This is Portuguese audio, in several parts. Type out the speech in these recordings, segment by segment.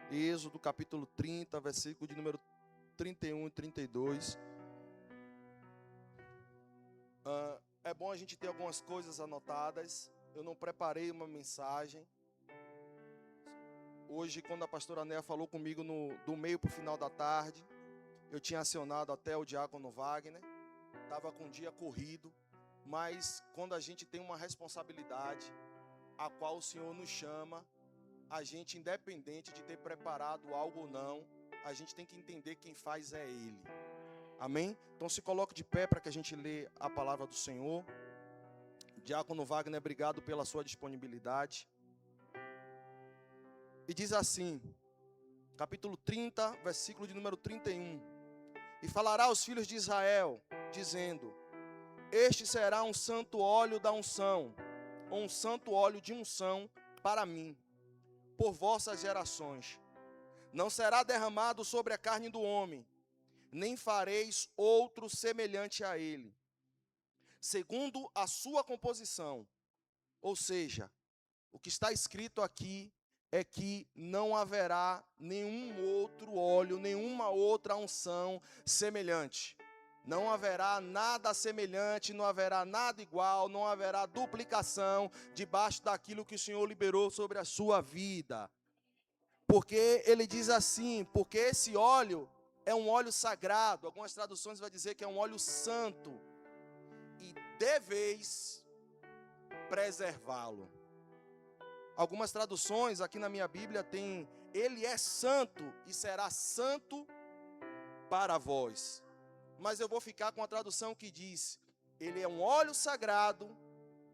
Êxodo capítulo 30, versículo de número 31 e 32. É bom a gente ter algumas coisas anotadas. Eu não preparei uma mensagem. Hoje, quando a pastora Néa falou comigo do meio para o final da tarde, eu tinha acionado até o diácono Wagner. Estava com um dia corrido, mas quando a gente tem uma responsabilidade, a qual o Senhor nos chama, a gente, independente de ter preparado algo ou não, a gente tem que entender quem faz é Ele. Amém? Então se coloque de pé para que a gente lê a palavra do Senhor. Diácono Wagner, obrigado pela sua disponibilidade. E diz assim, capítulo 30, versículo de número 31. E falará aos filhos de Israel, dizendo: este será um santo óleo da unção, ou um santo óleo de unção para mim, por vossas gerações. Não será derramado sobre a carne do homem, nem fareis outro semelhante a ele, segundo a sua composição. Ou seja, o que está escrito aqui é que não haverá nenhum outro óleo, nenhuma outra unção semelhante. Não haverá nada semelhante, não haverá nada igual, não haverá duplicação debaixo daquilo que o Senhor liberou sobre a sua vida. Porque ele diz assim, porque esse óleo é um óleo sagrado. Algumas traduções vão dizer que é um óleo santo. E deveis preservá-lo. Algumas traduções aqui na minha Bíblia tem: ele é santo e será santo para vós. Mas eu vou ficar com a tradução que diz: ele é um óleo sagrado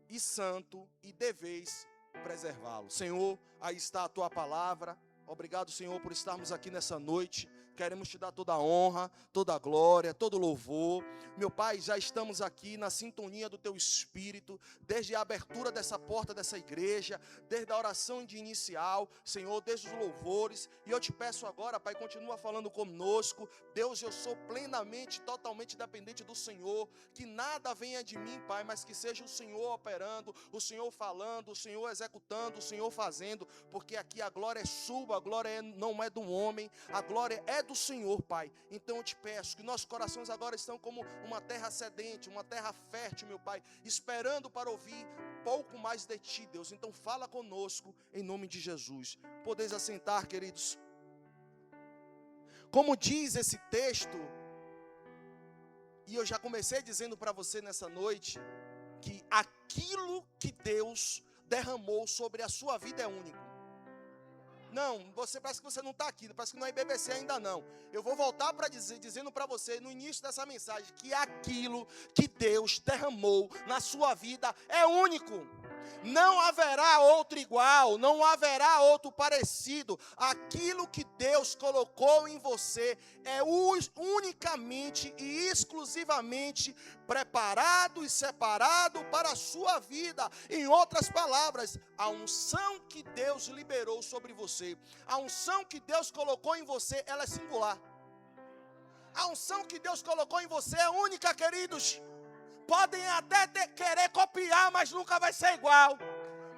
e santo e deveis preservá-lo. Senhor, aí está a tua palavra. Obrigado, Senhor, por estarmos aqui nessa noite. Queremos te dar toda a honra, toda a glória, todo o louvor. Meu Pai, já estamos aqui na sintonia do Teu Espírito, desde a abertura dessa porta dessa igreja, desde a oração de inicial, Senhor, desde os louvores. E eu te peço agora, Pai, continua falando conosco. Deus, eu sou plenamente, totalmente dependente do Senhor. Que nada venha de mim, Pai, mas que seja o Senhor operando, o Senhor falando, o Senhor executando, o Senhor fazendo. Porque aqui a glória é sua, a glória não é do homem, a glória é do Senhor, Pai. Então eu te peço que nossos corações agora estão como uma terra sedente, uma terra fértil, meu Pai, esperando para ouvir pouco mais de Ti, Deus. Então fala conosco, em nome de Jesus. Podeis assentar, queridos. Como diz esse texto, e eu já comecei dizendo para você nessa noite, que aquilo que Deus derramou sobre a sua vida é único. Não, parece que você não está aqui, parece que não é IBBC ainda não. Eu vou voltar para dizendo para você no início dessa mensagem que aquilo que Deus derramou na sua vida é único. Não haverá outro igual, não haverá outro parecido. Aquilo que Deus colocou em você é unicamente e exclusivamente preparado e separado para a sua vida. Em outras palavras, a unção que Deus liberou sobre você, a unção que Deus colocou em você, ela é singular. A unção que Deus colocou em você é única, queridos. Podem até querer copiar, mas nunca vai ser igual.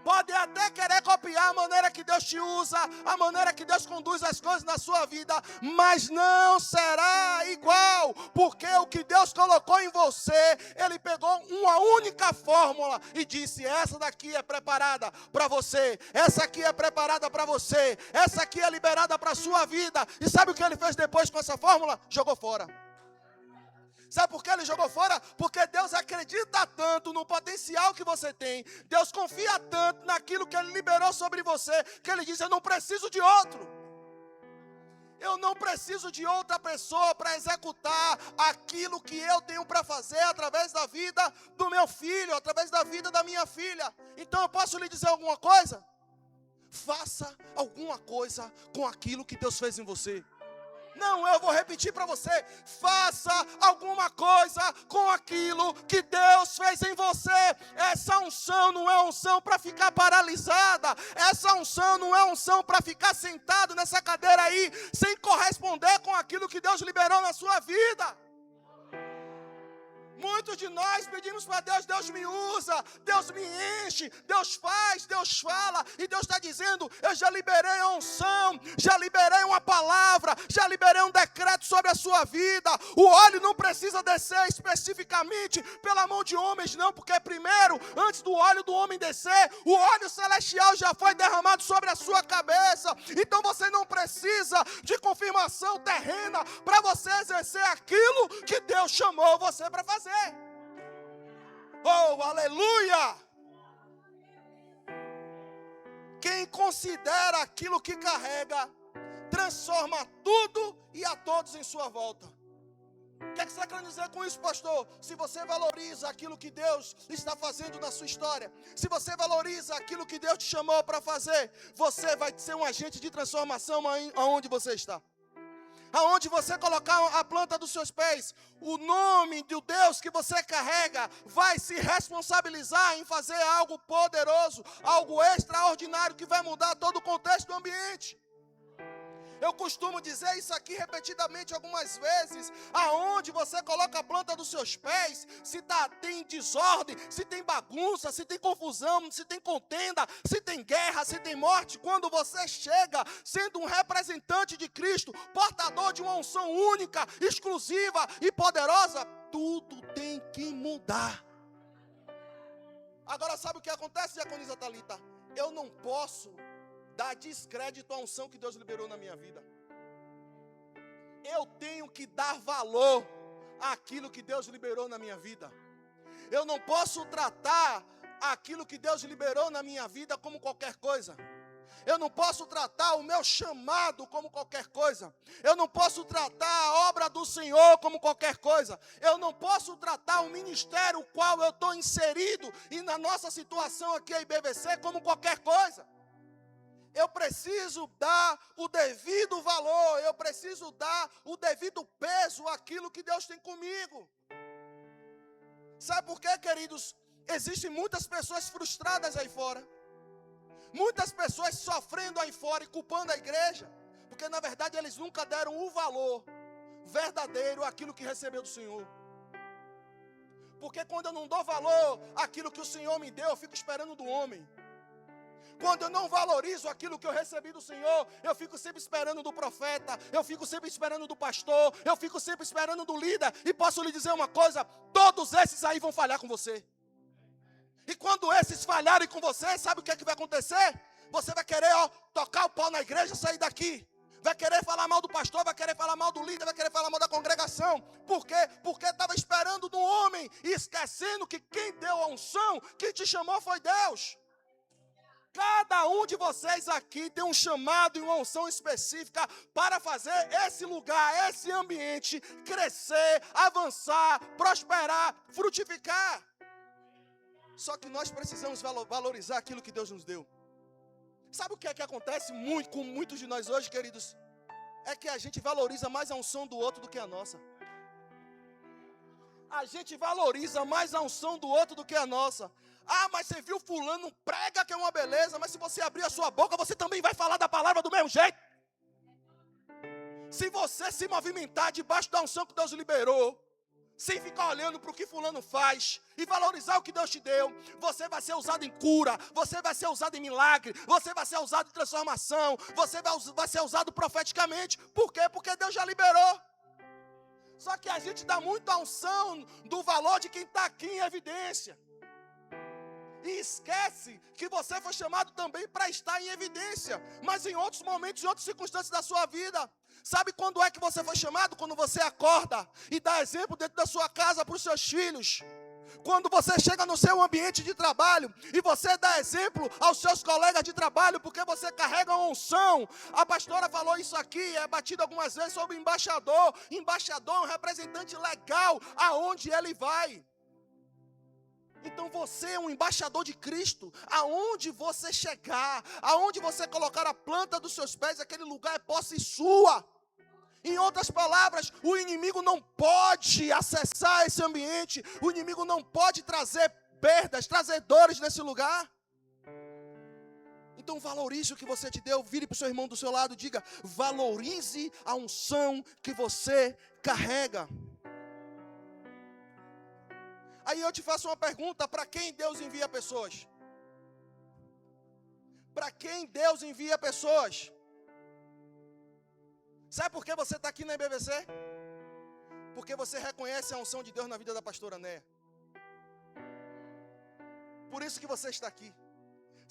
Podem até querer copiar a maneira que Deus te usa, a maneira que Deus conduz as coisas na sua vida, mas não será igual, porque o que Deus colocou em você, Ele pegou uma única fórmula e disse: essa daqui é preparada para você, essa aqui é preparada para você, essa aqui é liberada para a sua vida. E sabe o que Ele fez depois com essa fórmula? Jogou fora. Sabe por que Ele jogou fora? Porque Deus acredita tanto no potencial que você tem, Deus confia tanto naquilo que Ele liberou sobre você, que Ele diz: eu não preciso de outro. Eu não preciso de outra pessoa para executar aquilo que eu tenho para fazer através da vida do meu filho, através da vida da minha filha. Então eu posso lhe dizer alguma coisa? Faça alguma coisa com aquilo que Deus fez em você. Não, eu vou repetir para você: faça alguma coisa com aquilo que Deus fez em você. Essa unção não é unção para ficar paralisada. Essa unção não é unção para ficar sentado nessa cadeira aí, sem corresponder com aquilo que Deus liberou na sua vida. Muitos de nós pedimos para Deus, Deus me usa, Deus me enche, Deus faz, Deus fala. E Deus está dizendo, eu já liberei a unção, já liberei uma palavra, já liberei um decreto sobre a sua vida. O óleo não precisa descer especificamente pela mão de homens, não. Porque primeiro, antes do óleo do homem descer, o óleo celestial já foi derramado sobre a sua cabeça. Então você não precisa de confirmação terrena para você exercer aquilo que Deus chamou você para fazer. Oh, aleluia! Quem considera aquilo que carrega, transforma tudo e a todos em sua volta. O que é que você está querendo dizer com isso, pastor? Se você valoriza aquilo que Deus está fazendo na sua história, se você valoriza aquilo que Deus te chamou para fazer, você vai ser um agente de transformação aonde você está. Aonde você colocar a planta dos seus pés, o nome do Deus que você carrega vai se responsabilizar em fazer algo poderoso, algo extraordinário que vai mudar todo o contexto do ambiente. Eu costumo dizer isso aqui repetidamente algumas vezes. Aonde você coloca a planta dos seus pés, se tem desordem, se tem bagunça, se tem confusão, se tem contenda, se tem guerra, se tem morte, quando você chega sendo um representante de Cristo, portador de uma unção única, exclusiva e poderosa, tudo tem que mudar. Agora sabe o que acontece, diaconisa Thalita? Eu não posso dar descrédito à unção que Deus liberou na minha vida. Eu tenho que dar valor àquilo que Deus liberou na minha vida. Eu não posso tratar aquilo que Deus liberou na minha vida como qualquer coisa. Eu não posso tratar o meu chamado como qualquer coisa. Eu não posso tratar a obra do Senhor como qualquer coisa. Eu não posso tratar o ministério o qual eu estou inserido e na nossa situação aqui a IBVC como qualquer coisa. Eu preciso dar o devido valor, eu preciso dar o devido peso àquilo que Deus tem comigo. Sabe por quê, queridos? Existem muitas pessoas frustradas aí fora. Muitas pessoas sofrendo aí fora e culpando a igreja. Porque na verdade eles nunca deram o valor verdadeiro àquilo que recebeu do Senhor. Porque quando eu não dou valor àquilo que o Senhor me deu, eu fico esperando do homem. Quando eu não valorizo aquilo que eu recebi do Senhor, eu fico sempre esperando do profeta, eu fico sempre esperando do pastor, eu fico sempre esperando do líder. E posso lhe dizer uma coisa, todos esses aí vão falhar com você. E quando esses falharem com você, sabe o que é que vai acontecer? Você vai querer tocar o pau na igreja e sair daqui. Vai querer falar mal do pastor, vai querer falar mal do líder, vai querer falar mal da congregação. Por quê? Porque estava esperando do homem e esquecendo que quem deu a unção, quem te chamou foi Deus. Cada um de vocês aqui tem um chamado e uma unção específica para fazer esse lugar, esse ambiente crescer, avançar, prosperar, frutificar. Só que nós precisamos valorizar aquilo que Deus nos deu. Sabe o que é que acontece muito com muitos de nós hoje, queridos? É que a gente valoriza mais a unção do outro do que a nossa. A gente valoriza mais a unção do outro do que a nossa. Ah, mas você viu fulano, prega que é uma beleza, mas se você abrir a sua boca, você também vai falar da palavra do mesmo jeito. Se você se movimentar debaixo da unção que Deus liberou, sem ficar olhando para o que fulano faz e valorizar o que Deus te deu, você vai ser usado em cura, você vai ser usado em milagre, você vai ser usado em transformação, você vai ser usado profeticamente. Por quê? Porque Deus já liberou. Só que a gente dá muito a unção do valor de quem está aqui em evidência. E esquece que você foi chamado também para estar em evidência, mas em outros momentos, em outras circunstâncias da sua vida. Sabe quando é que você foi chamado? Quando você acorda e dá exemplo dentro da sua casa para os seus filhos. Quando você chega no seu ambiente de trabalho e você dá exemplo aos seus colegas de trabalho, porque você carrega uma unção. A pastora falou isso aqui, é batido algumas vezes sobre embaixador. Embaixador é um representante legal aonde ele vai. Então você é um embaixador de Cristo. Aonde você chegar, aonde você colocar a planta dos seus pés, aquele lugar é posse sua. Em outras palavras, o inimigo não pode acessar esse ambiente. O inimigo não pode trazer perdas, trazer dores nesse lugar. Então valorize o que você te deu. Vire para o seu irmão do seu lado e diga: valorize a unção que você carrega. Aí eu te faço uma pergunta: para quem Deus envia pessoas? Para quem Deus envia pessoas? Sabe por que você está aqui na IBBC? Porque você reconhece a unção de Deus na vida da pastora Néia. Por isso que você está aqui.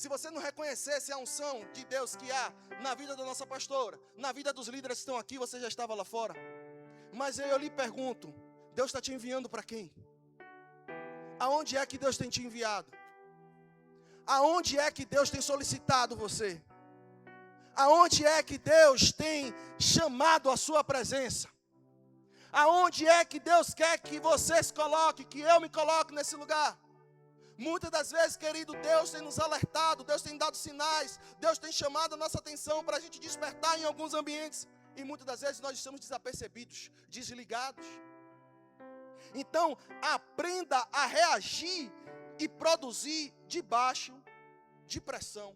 Se você não reconhecesse a unção de Deus que há na vida da nossa pastora, na vida dos líderes que estão aqui, você já estava lá fora. Mas eu lhe pergunto, Deus está te enviando para quem? Aonde é que Deus tem te enviado? Aonde é que Deus tem solicitado você? Aonde é que Deus tem chamado a sua presença? Aonde é que Deus quer que você se coloque, que eu me coloque nesse lugar? Muitas das vezes, querido, Deus tem nos alertado, Deus tem dado sinais, Deus tem chamado a nossa atenção para a gente despertar em alguns ambientes. E muitas das vezes nós estamos desapercebidos, desligados. Então, aprenda a reagir e produzir debaixo de pressão.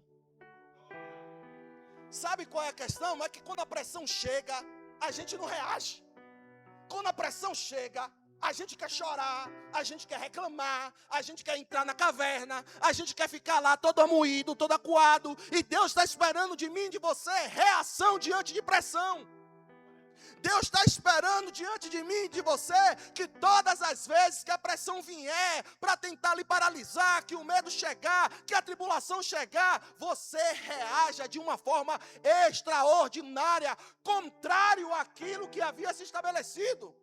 Sabe qual é a questão? É que quando a pressão chega, a gente não reage. Quando a pressão chega, a gente quer chorar, a gente quer reclamar, a gente quer entrar na caverna, a gente quer ficar lá todo moído, todo acuado. E Deus está esperando de mim e de você reação diante de pressão. Deus está esperando diante de mim e de você que todas as vezes que a pressão vier para tentar lhe paralisar, que o medo chegar, que a tribulação chegar, você reaja de uma forma extraordinária, contrário àquilo que havia se estabelecido.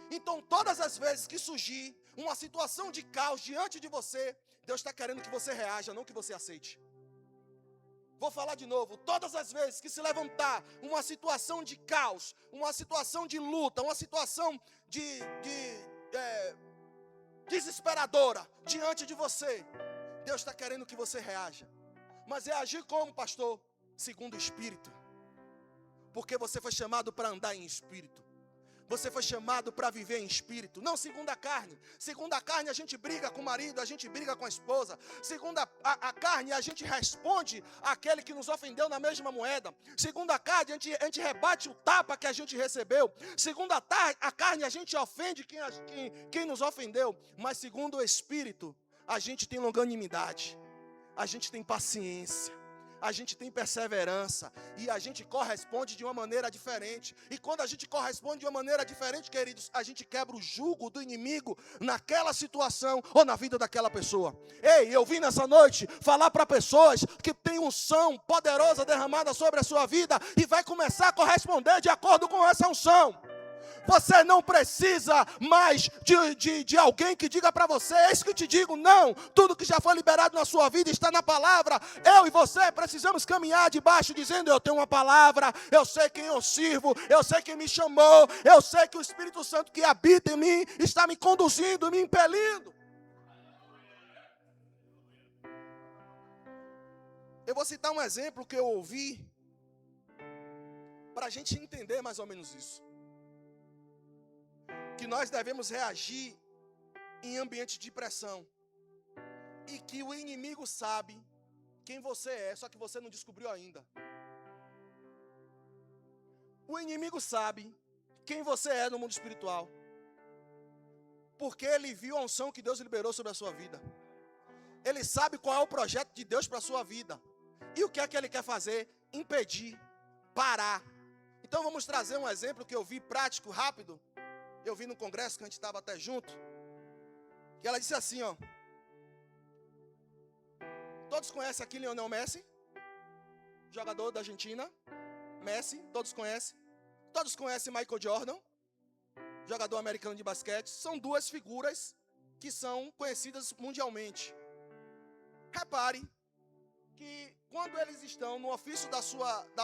Então, todas as vezes que surgir uma situação de caos diante de você, Deus está querendo que você reaja, não que você aceite. Vou falar de novo. Todas as vezes que se levantar uma situação de caos, uma situação de luta, uma situação desesperadora diante de você, Deus está querendo que você reaja. Mas reagir como, pastor? Segundo o Espírito. Porque você foi chamado para andar em Espírito. Você foi chamado para viver em espírito, não segundo a carne. Segundo a carne a gente briga com o marido, a gente briga com a esposa. Segundo a carne a gente responde àquele que nos ofendeu na mesma moeda. Segundo a carne a gente rebate o tapa que a gente recebeu. Segundo a carne a gente ofende quem nos ofendeu. Mas segundo o Espírito a gente tem longanimidade, a gente tem paciência, a gente tem perseverança e a gente corresponde de uma maneira diferente. E quando a gente corresponde de uma maneira diferente, queridos, a gente quebra o jugo do inimigo naquela situação ou na vida daquela pessoa. Ei, eu vim nessa noite falar para pessoas que tem unção poderosa derramada sobre a sua vida e vai começar a corresponder de acordo com essa unção. Você não precisa mais de alguém que diga para você, é isso que te digo, não. Tudo que já foi liberado na sua vida está na palavra. Eu e você precisamos caminhar debaixo dizendo, eu tenho uma palavra, eu sei quem eu sirvo, eu sei quem me chamou, eu sei que o Espírito Santo que habita em mim está me conduzindo, me impelindo. Eu vou citar um exemplo que eu ouvi para a gente entender mais ou menos isso. Que nós devemos reagir em ambiente de pressão. E que o inimigo sabe quem você é, só que você não descobriu ainda. O inimigo sabe quem você é no mundo espiritual. Porque ele viu a unção que Deus liberou sobre a sua vida. Ele sabe qual é o projeto de Deus para a sua vida. E o que é que ele quer fazer? Impedir, parar. Então vamos trazer um exemplo que eu vi prático, rápido. Eu vi no congresso que a gente estava até junto. E ela disse assim, ó. Todos conhecem aqui Lionel Messi? Jogador da Argentina. Messi, todos conhecem. Todos conhecem Michael Jordan? Jogador americano de basquete. São duas figuras que são conhecidas mundialmente. Repare que quando eles estão no ofício da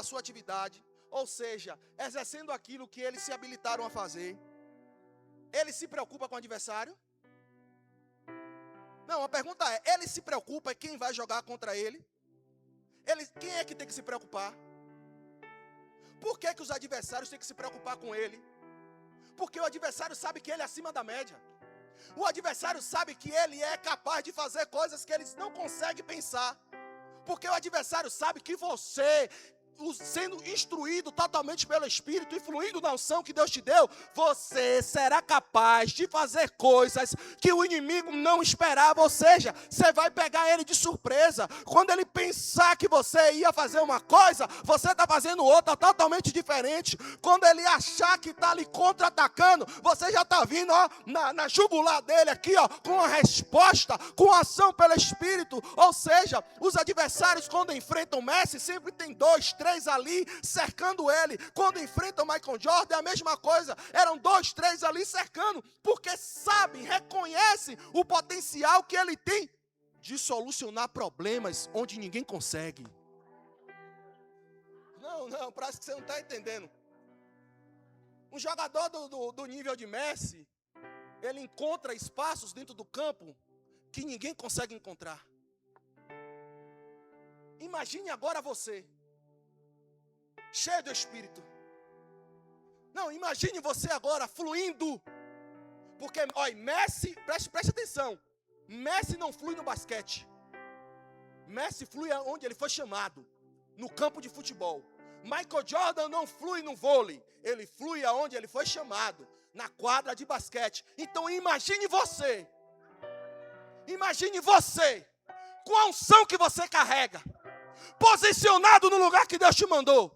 sua atividade, ou seja, exercendo aquilo que eles se habilitaram a fazer, ele se preocupa com o adversário? Não, a pergunta é, ele se preocupa em quem vai jogar contra ele? Quem é que tem que se preocupar? Por que os adversários têm que se preocupar com ele? Porque o adversário sabe que ele é acima da média. O adversário sabe que ele é capaz de fazer coisas que eles não conseguem pensar. Porque o adversário sabe que você sendo instruído totalmente pelo Espírito e fluindo na unção que Deus te deu, você será capaz de fazer coisas que o inimigo não esperava, ou seja, você vai pegar ele de surpresa. Quando ele pensar que você ia fazer uma coisa, você está fazendo outra totalmente diferente. Quando ele achar que está ali contra-atacando, você já está vindo na jugular dele aqui, com a resposta, com a ação pelo Espírito. Ou seja, os adversários quando enfrentam Messi, sempre tem 2, 3 ali cercando ele. Quando enfrentam Michael Jordan é a mesma coisa, eram 2, 3 ali cercando, porque sabem, reconhecem o potencial que ele tem de solucionar problemas onde ninguém consegue. Não, parece que você não está entendendo. Um jogador do nível de Messi, ele encontra espaços dentro do campo que ninguém consegue encontrar. Imagine agora você, cheio do Espírito. Não, imagine você agora fluindo. Porque, olha, Messi, preste atenção. Messi não flui no basquete. Messi flui onde ele foi chamado, no campo de futebol. Michael Jordan não flui no vôlei. Ele flui aonde ele foi chamado, na quadra de basquete. Então imagine você. Imagine você, com a unção que você carrega, posicionado no lugar que Deus te mandou,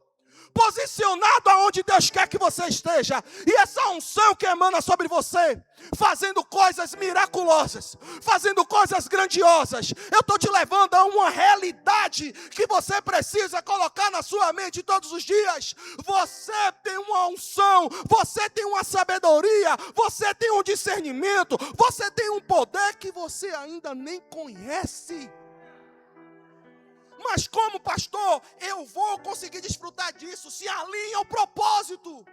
posicionado aonde Deus quer que você esteja, e essa unção que emana sobre você, fazendo coisas miraculosas, fazendo coisas grandiosas. Eu estou te levando a uma realidade que você precisa colocar na sua mente todos os dias. Você tem uma unção, você tem uma sabedoria, você tem um discernimento, você tem um poder que você ainda nem conhece. Mas como pastor, eu vou conseguir desfrutar disso? Se alinha ao propósito,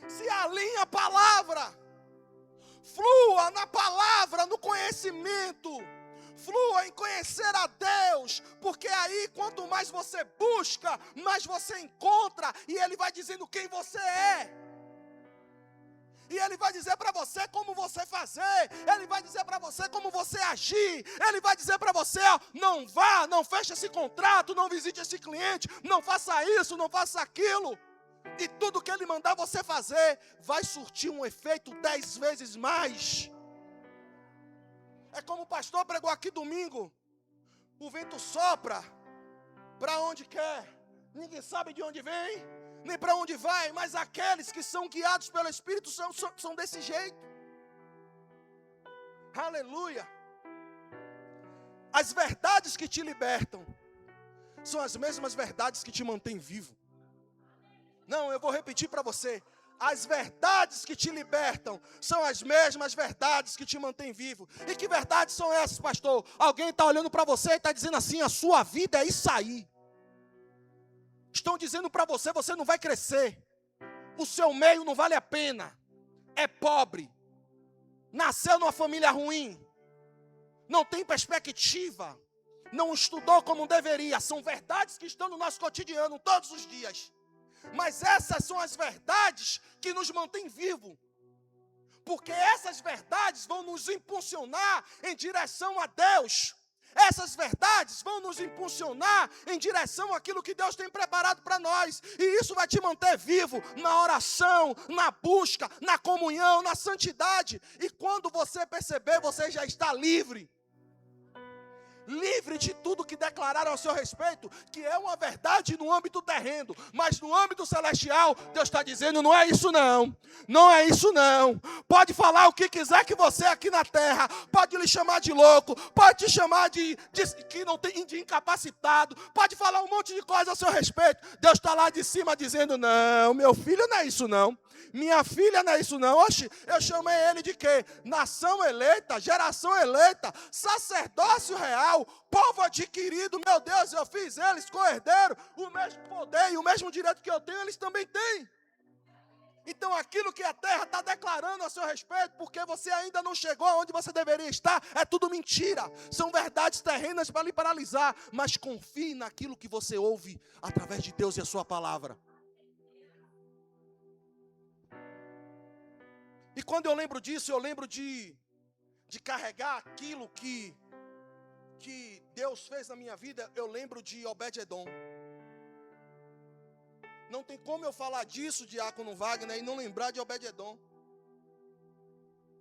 se alinha a palavra, flua na palavra, no conhecimento, flua em conhecer a Deus, porque aí quanto mais você busca, mais você encontra, e Ele vai dizendo quem você é. E Ele vai dizer para você como você fazer. Ele vai dizer para você como você agir. Ele vai dizer para você, não vá, não feche esse contrato, não visite esse cliente, não faça isso, não faça aquilo. E tudo que Ele mandar você fazer vai surtir um efeito 10 vezes mais. É como o pastor pregou aqui domingo. O vento sopra para onde quer. Ninguém sabe de onde vem, nem para onde vai, mas aqueles que são guiados pelo Espírito são desse jeito. Aleluia. As verdades que te libertam são as mesmas verdades que te mantêm vivo. Não, eu vou repetir para você. As verdades que te libertam são as mesmas verdades que te mantêm vivo. E que verdades são essas, pastor? Alguém está olhando para você e está dizendo assim, a sua vida é isso aí. Estão dizendo para você, você não vai crescer. O seu meio não vale a pena. É pobre. Nasceu numa família ruim. Não tem perspectiva. Não estudou como deveria. São verdades que estão no nosso cotidiano todos os dias. Mas essas são as verdades que nos mantêm vivos. Porque essas verdades vão nos impulsionar em direção a Deus. Essas verdades vão nos impulsionar em direção àquilo que Deus tem preparado para nós. E isso vai te manter vivo na oração, na busca, na comunhão, na santidade. E quando você perceber, você já está livre. Livre de tudo que declararam a seu respeito, que é uma verdade no âmbito terreno, mas no âmbito celestial, Deus está dizendo, não é isso não, não é isso não. Pode falar o que quiser que você aqui na terra, pode lhe chamar de louco, pode te chamar de que não tem, de incapacitado, pode falar um monte de coisa a seu respeito. Deus está lá de cima dizendo, não, meu filho não é isso não. Minha filha não é isso não. Oxe, eu chamei ele de quê? Nação eleita, geração eleita, sacerdócio real, povo adquirido. Meu Deus, eu fiz eles co-herdeiro. O mesmo poder e o mesmo direito que eu tenho, eles também têm. Então aquilo que a terra está declarando a seu respeito, porque você ainda não chegou aonde você deveria estar, é tudo mentira. São verdades terrenas para lhe paralisar. Mas confie naquilo que você ouve através de Deus e a sua palavra. E quando eu lembro disso, eu lembro de carregar aquilo que Deus fez na minha vida. Eu lembro de Obed-Edom. Não tem como eu falar disso, diácono Wagner, e não lembrar de Obed-edom.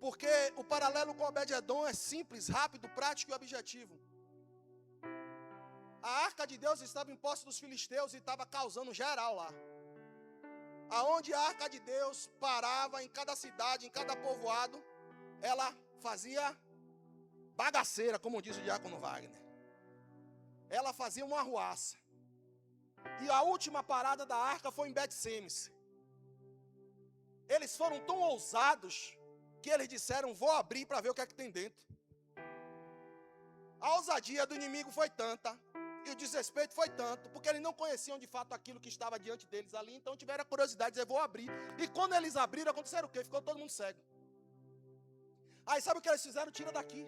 Porque o paralelo com Obed-edom é simples, rápido, prático e objetivo. A arca de Deus estava em posse dos filisteus e estava causando geral lá. Aonde a arca de Deus parava, em cada cidade, em cada povoado, ela fazia bagaceira, como diz o diácono Wagner. Ela fazia uma arruaça. E a última parada da arca foi em Bet-Semes. Eles foram tão ousados que eles disseram: vou abrir para ver o que é que tem dentro. A ousadia do inimigo foi tanta, e o desrespeito foi tanto, porque eles não conheciam de fato aquilo que estava diante deles ali, então tiveram a curiosidade de dizer: vou abrir. E quando eles abriram, aconteceu o quê? Ficou todo mundo cego. Aí sabe o que eles fizeram? Tira daqui.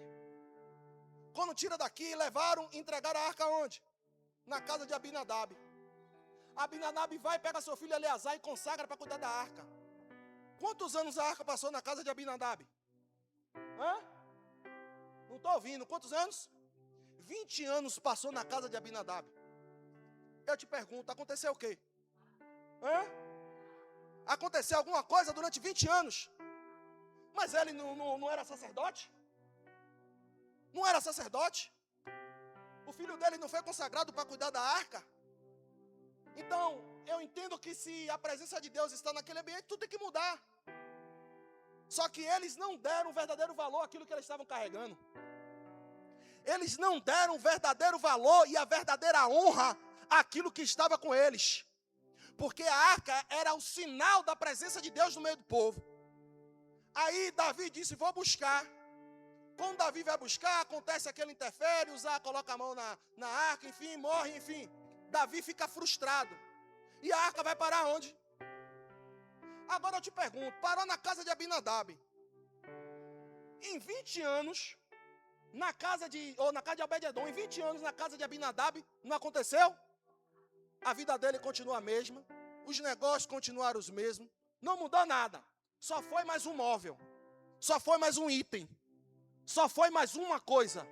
Quando tira daqui, levaram e entregaram a arca onde? Na casa de Abinadab. Abinadab vai, pega seu filho Eleazar e consagra para cuidar da arca. Quantos anos a arca passou na casa de Abinadab? Não estou ouvindo. Quantos anos? 20 anos passou na casa de Abinadab. Eu te pergunto, aconteceu o quê? Aconteceu alguma coisa durante 20 anos? Mas ele não era sacerdote? Não era sacerdote? O filho dele não foi consagrado para cuidar da arca? Então, eu entendo que se a presença de Deus está naquele ambiente, tudo tem que mudar. Só que eles não deram o verdadeiro valor àquilo que eles estavam carregando. Eles não deram o verdadeiro valor e a verdadeira honra àquilo que estava com eles. Porque a arca era o sinal da presença de Deus no meio do povo. Aí Davi disse: vou buscar. Quando Davi vai buscar, acontece aquele interfere, Uzá coloca a mão na arca, enfim, morre, enfim. Davi fica frustrado. E a arca vai parar onde? Agora eu te pergunto, parou na casa de Abinadab. Em 20 anos, na casa de Obed-edom, em 20 anos na casa de Abinadab, não aconteceu? A vida dele continua a mesma, os negócios continuaram os mesmos, não mudou nada. Só foi mais um móvel, só foi mais um item, só foi mais uma coisa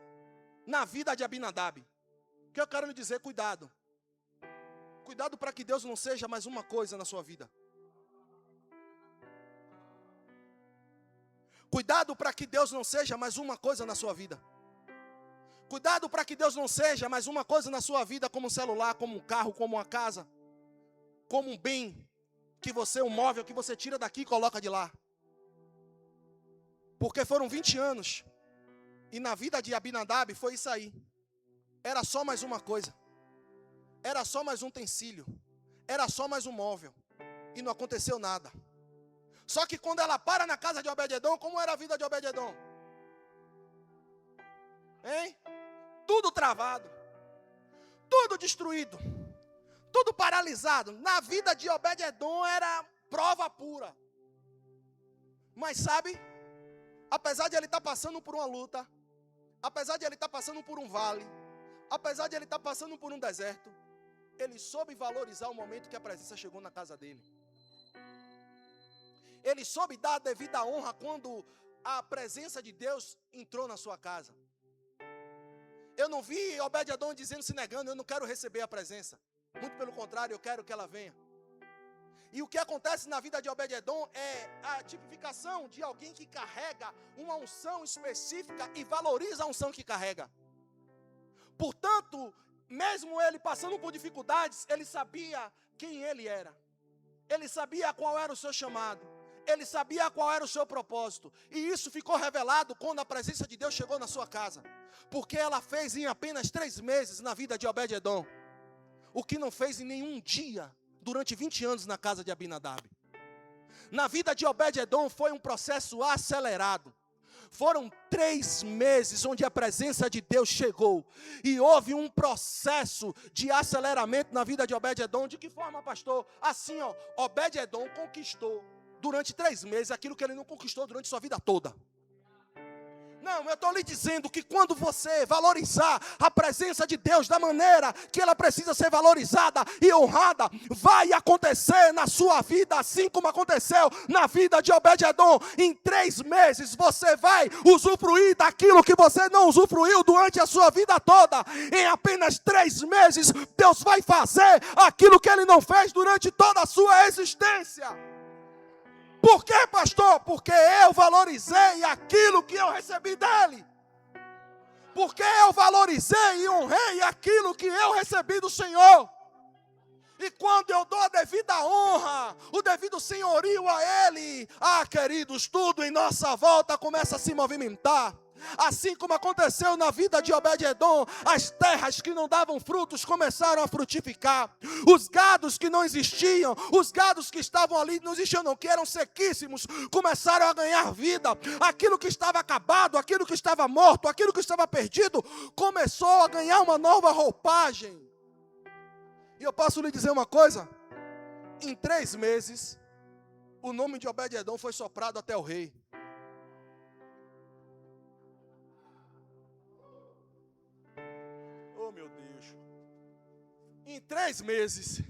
na vida de Abinadab. O que eu quero lhe dizer, cuidado. Cuidado para que Deus não seja mais uma coisa na sua vida. Cuidado para que Deus não seja mais uma coisa na sua vida. Cuidado para que Deus não seja mais uma coisa na sua vida, como um celular, como um carro, como uma casa, como um bem um móvel que você tira daqui e coloca de lá. Porque foram 20 anos e na vida de Abinadab foi isso aí. Era só mais uma coisa. Era só mais um utensílio. Era só mais um móvel. E não aconteceu nada. Só que quando ela para na casa de Obed-edom, como era a vida de Obed-edom? Hein? Tudo travado. Tudo destruído. Tudo paralisado. Na vida de Obed-edom era prova pura. Mas sabe, apesar de ele estar passando por uma luta, apesar de ele estar passando por um vale, apesar de ele estar passando por um deserto, ele soube valorizar o momento que a presença chegou na casa dele. Ele soube dar a devida honra quando a presença de Deus entrou na sua casa. Eu não vi Obed-edom dizendo, se negando: eu não quero receber a presença. Muito pelo contrário, eu quero que ela venha. E o que acontece na vida de Obed-edom é a tipificação de alguém que carrega uma unção específica e valoriza a unção que carrega. Portanto, mesmo ele passando por dificuldades, ele sabia quem ele era. Ele sabia qual era o seu chamado. Ele sabia qual era o seu propósito. E isso ficou revelado quando a presença de Deus chegou na sua casa. Porque ela fez em apenas 3 meses na vida de Obed-edom o que não fez em nenhum dia durante 20 anos na casa de Abinadab. Na vida de Obed-edom foi um processo acelerado. Foram 3 meses onde a presença de Deus chegou. E houve um processo de aceleramento na vida de Obed-edom. De que forma, pastor? Assim, Obed-edom conquistou durante 3 meses aquilo que ele não conquistou durante sua vida toda. Não, eu estou lhe dizendo que quando você valorizar a presença de Deus da maneira que ela precisa ser valorizada e honrada, vai acontecer na sua vida, assim como aconteceu na vida de Obed-edom. Em 3 meses você vai usufruir daquilo que você não usufruiu durante a sua vida toda. Em apenas 3 meses, Deus vai fazer aquilo que Ele não fez durante toda a sua existência. Por quê, pastor? Porque eu valorizei aquilo que eu recebi dele. Porque eu valorizei e honrei aquilo que eu recebi do Senhor. E quando eu dou a devida honra, o devido senhorio a Ele, queridos, tudo em nossa volta começa a se movimentar. Assim como aconteceu na vida de Obed-edom, as terras que não davam frutos começaram a frutificar. Os gados que não existiam, os gados que estavam ali, não existiam não, que eram sequíssimos, começaram a ganhar vida. Aquilo que estava acabado, aquilo que estava morto, aquilo que estava perdido, começou a ganhar uma nova roupagem. E eu posso lhe dizer uma coisa, em 3 meses, o nome de Obed-edom foi soprado até o rei. Oh, meu Deus. Em 3 meses,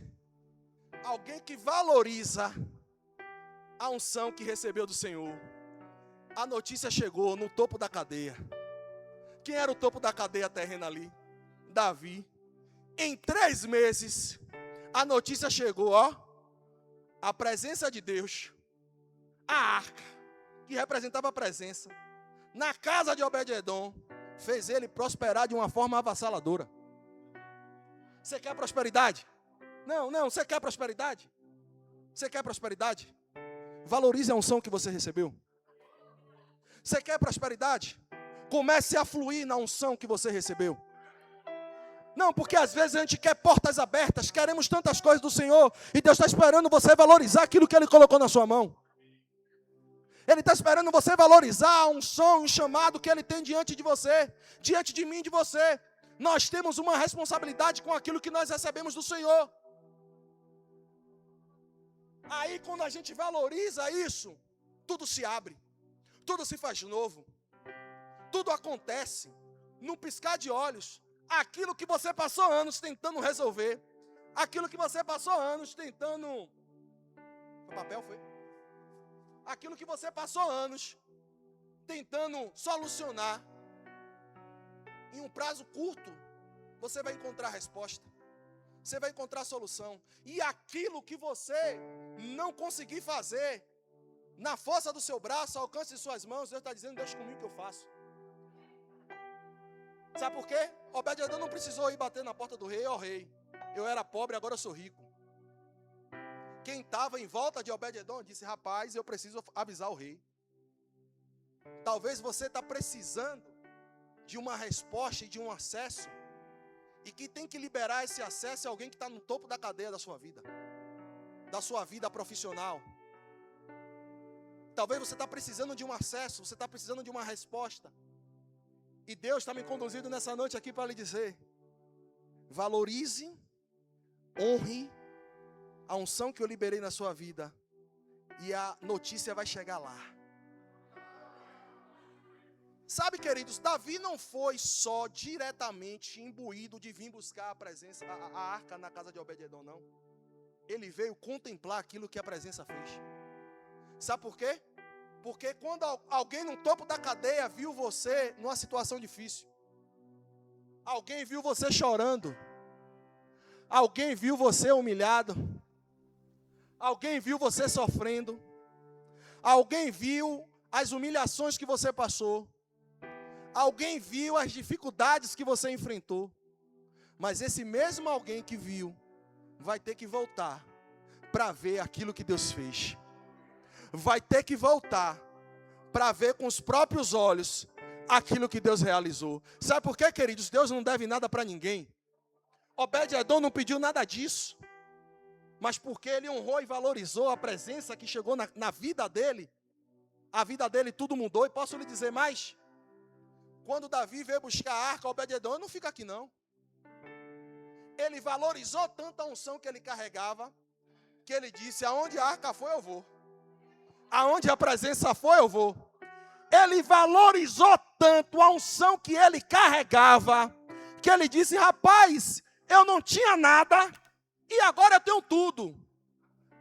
alguém que valoriza a unção que recebeu do Senhor, a notícia chegou no topo da cadeia. Quem era o topo da cadeia terrena ali? Davi. Em 3 meses, a notícia chegou, a presença de Deus, a arca, que representava a presença, na casa de Obed-edom, fez ele prosperar de uma forma avassaladora. Você quer prosperidade? Não, você quer prosperidade? Você quer prosperidade? Valorize a unção que você recebeu. Você quer prosperidade? Comece a fluir na unção que você recebeu. Não, porque às vezes a gente quer portas abertas, queremos tantas coisas do Senhor, e Deus está esperando você valorizar aquilo que Ele colocou na sua mão. Ele está esperando você valorizar um som, um chamado que Ele tem diante de você, diante de mim e de você. Nós temos uma responsabilidade com aquilo que nós recebemos do Senhor. Aí quando a gente valoriza isso, tudo se abre, tudo se faz novo, tudo acontece, num piscar de olhos. Aquilo que você passou anos tentando resolver, aquilo que você passou anos tentando... O papel foi? Aquilo que você passou anos tentando solucionar, em um prazo curto, você vai encontrar a resposta. Você vai encontrar a solução. E aquilo que você não conseguir fazer, na força do seu braço, ao alcance de suas mãos, Deus está dizendo, deixa comigo que eu faço. Sabe por quê? Obed-edom não precisou ir bater na porta do rei, rei, eu era pobre, agora eu sou rico. Quem estava em volta de Obed-edom disse, rapaz, eu preciso avisar o rei. Talvez você está precisando de uma resposta e de um acesso, e quem tem que liberar esse acesso é alguém que está no topo da cadeia da sua vida profissional. Talvez você está precisando de um acesso, você está precisando de uma resposta. E Deus está me conduzindo nessa noite aqui para lhe dizer, valorize, honre a unção que eu liberei na sua vida, e a notícia vai chegar lá. Sabe, queridos, Davi não foi só diretamente imbuído de vir buscar a presença, a arca na casa de Obed-edom, não. Ele veio contemplar aquilo que a presença fez. Sabe por quê? Porque quando alguém no topo da cadeia viu você numa situação difícil, alguém viu você chorando, alguém viu você humilhado, alguém viu você sofrendo, alguém viu as humilhações que você passou, alguém viu as dificuldades que você enfrentou, mas esse mesmo alguém que viu, vai ter que voltar para ver aquilo que Deus fez. Vai ter que voltar para ver com os próprios olhos aquilo que Deus realizou. Sabe por quê, queridos? Deus não deve nada para ninguém. Obed-edom não pediu nada disso, mas porque ele honrou e valorizou a presença que chegou na vida dele, a vida dele tudo mudou. E posso lhe dizer mais, quando Davi veio buscar a arca, Obed-edom não fica aqui não. Ele valorizou tanto a unção que ele carregava, que ele disse, aonde a arca foi eu vou. Aonde a presença foi, eu vou. Ele valorizou tanto a unção que ele carregava, que ele disse: rapaz, eu não tinha nada e agora eu tenho tudo.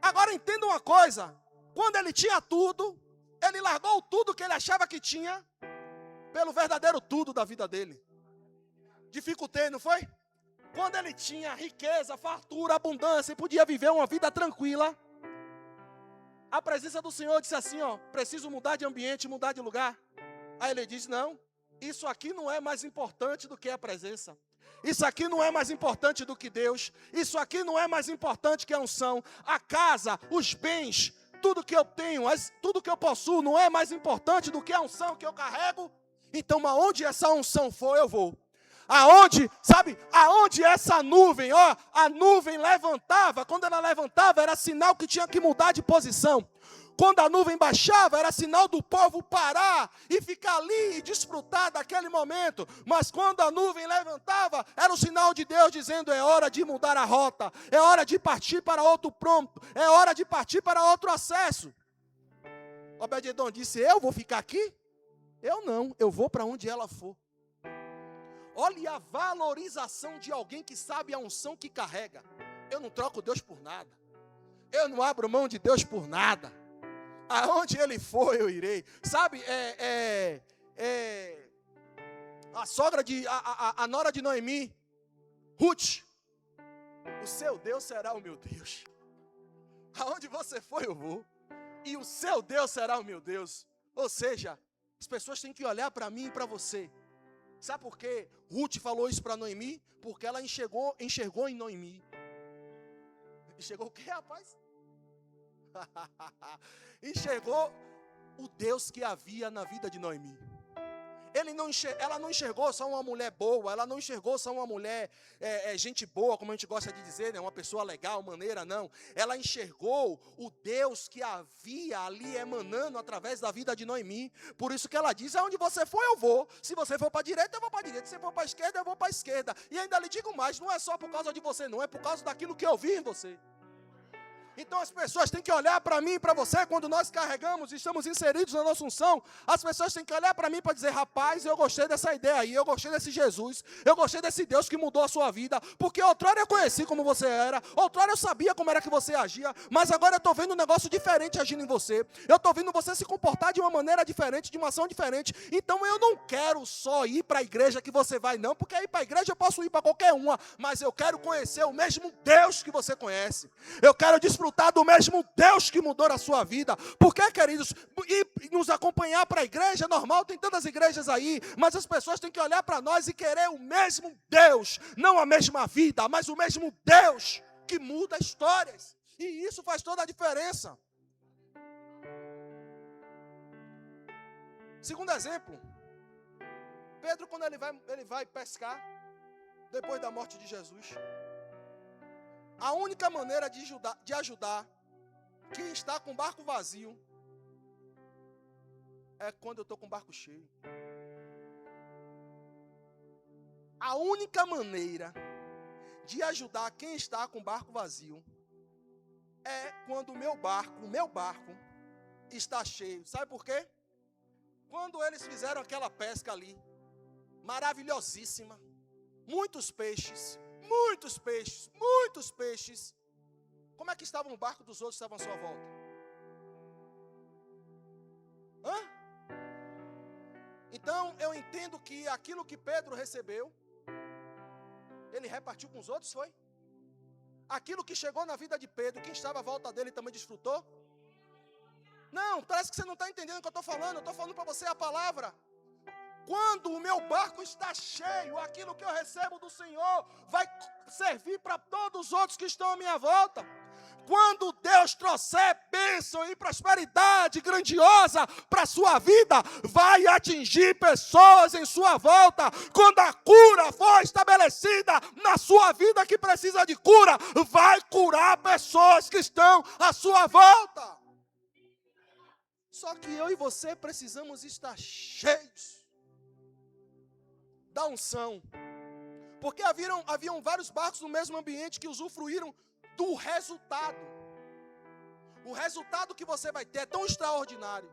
Agora entenda uma coisa, quando ele tinha tudo, ele largou tudo que ele achava que tinha, pelo verdadeiro tudo da vida dele. Dificultei, não foi? Quando ele tinha riqueza, fartura, abundância, e podia viver uma vida tranquila, a presença do Senhor disse assim, preciso mudar de ambiente, mudar de lugar. Aí ele disse: não, isso aqui não é mais importante do que a presença. Isso aqui não é mais importante do que Deus. Isso aqui não é mais importante que a unção. A casa, os bens, tudo que eu tenho, tudo que eu possuo, não é mais importante do que a unção que eu carrego. Então, aonde essa unção for, eu vou. Aonde essa nuvem, a nuvem levantava, quando ela levantava, era sinal que tinha que mudar de posição. Quando a nuvem baixava, era sinal do povo parar e ficar ali e desfrutar daquele momento. Mas quando a nuvem levantava, era o sinal de Deus dizendo: é hora de mudar a rota, é hora de partir para outro ponto, é hora de partir para outro acesso. Obed-edom disse: eu vou ficar aqui? Eu não, eu vou para onde ela for. Olha a valorização de alguém que sabe a unção que carrega. Eu não troco Deus por nada. Eu não abro mão de Deus por nada. Aonde ele for, eu irei. Sabe, a sogra a nora de Noemi, Ruth: o seu Deus será o meu Deus. Aonde você for, eu vou. E o seu Deus será o meu Deus. Ou seja, as pessoas têm que olhar para mim e para você. Sabe por quê? Ruth falou isso para Noemi? Porque ela enxergou em Noemi. Enxergou o quê, rapaz? Enxergou o Deus que havia na vida de Noemi. Ela não enxergou só uma mulher boa, ela não enxergou só uma mulher gente boa, como a gente gosta de dizer, né? Uma pessoa legal, maneira, não. Ela enxergou o Deus que havia ali emanando através da vida de Noemi. Por isso que ela diz: aonde você for, eu vou. Se você for para a direita, eu vou para a direita. Se você for para a esquerda, eu vou para a esquerda. E ainda lhe digo mais: não é só por causa de você, não, é por causa daquilo que eu vi em você. Então as pessoas têm que olhar para mim e para você, quando nós carregamos e estamos inseridos na nossa unção, as pessoas têm que olhar para mim para dizer: rapaz, eu gostei dessa ideia aí, eu gostei desse Jesus, eu gostei desse Deus que mudou a sua vida, porque outrora eu conheci como você era, outrora eu sabia como era que você agia, mas agora eu estou vendo um negócio diferente agindo em você, eu estou vendo você se comportar de uma maneira diferente, de uma ação diferente. Então eu não quero só ir para a igreja que você vai, não, porque ir para a igreja eu posso ir para qualquer uma, mas eu quero conhecer o mesmo Deus que você conhece, eu quero desfrutar do mesmo Deus que mudou a sua vida. Porque, queridos, e nos acompanhar para a igreja é normal, tem tantas igrejas aí, mas as pessoas têm que olhar para nós e querer o mesmo Deus, não a mesma vida, mas o mesmo Deus que muda histórias. E isso faz toda a diferença. Segundo exemplo, Pedro, quando ele vai pescar, depois da morte de Jesus, a única maneira de ajudar quem está com o barco vazio é quando eu estou com o barco cheio. A única maneira de ajudar quem está com o barco vazio é quando o meu barco está cheio. Sabe por quê? Quando eles fizeram aquela pesca ali, maravilhosíssima, muitos peixes. Como é que estava o barco dos outros que estavam à sua volta? Então eu entendo que aquilo que Pedro recebeu, ele repartiu com os outros, foi? Aquilo que chegou na vida de Pedro, quem estava à volta dele também desfrutou? Não, parece que você não está entendendo o que eu estou falando. Eu estou falando para você a palavra. Quando o meu barco está cheio, aquilo que eu recebo do Senhor vai servir para todos os outros que estão à minha volta. Quando Deus trouxer bênção e prosperidade grandiosa para a sua vida, vai atingir pessoas em sua volta. Quando a cura for estabelecida na sua vida que precisa de cura, vai curar pessoas que estão à sua volta. Só que eu e você precisamos estar cheios da unção, porque haviam vários barcos no mesmo ambiente que usufruíram do resultado. O resultado que você vai ter é tão extraordinário,